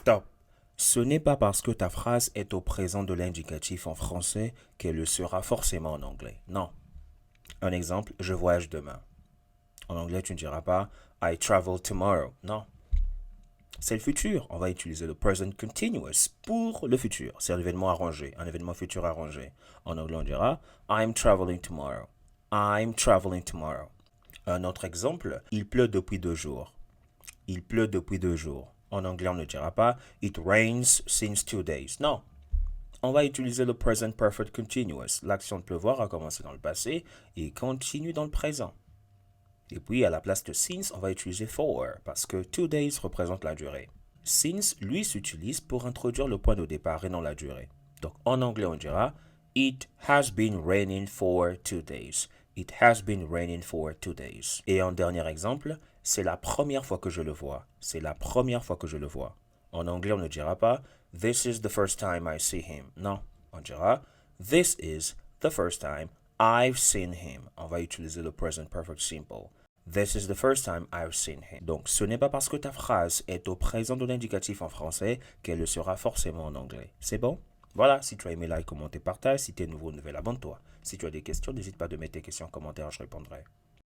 Stop. Ce n'est pas parce que ta phrase est au présent de l'indicatif en français qu'elle le sera forcément en anglais. Non. Un exemple, je voyage demain. En anglais, tu ne diras pas I travel tomorrow. Non. C'est le futur. On va utiliser le present continuous pour le futur. C'est un événement arrangé, un événement futur arrangé. En anglais, on dira I'm traveling tomorrow. I'm traveling tomorrow. Un autre exemple, il pleut depuis 2 jours. Il pleut depuis 2 jours. En anglais, on ne dira pas It rains since 2 days. Non. On va utiliser le present perfect continuous. L'action de pleuvoir a commencé dans le passé et continue dans le présent. Et puis, à la place de since, on va utiliser for parce que 2 days représente la durée. Since, lui, s'utilise pour introduire le point de départ et non la durée. Donc, en anglais, on dira It has been raining for 2 days. It has been raining for 2 days. Et en dernier exemple, c'est la première fois que je le vois. C'est la première fois que je le vois. En anglais, on ne dira pas This is the first time I see him. Non, on dira This is the first time I've seen him. On va utiliser le present perfect simple. This is the first time I've seen him. Donc, ce n'est pas parce que ta phrase est au présent de l'indicatif en français qu'elle le sera forcément en anglais. C'est bon? Voilà, si tu as aimé, like, commenter, partage. Si tu es nouveau, nouvelle, abonne-toi. Si tu as des questions, n'hésite pas de mettre tes questions en commentaire, je répondrai.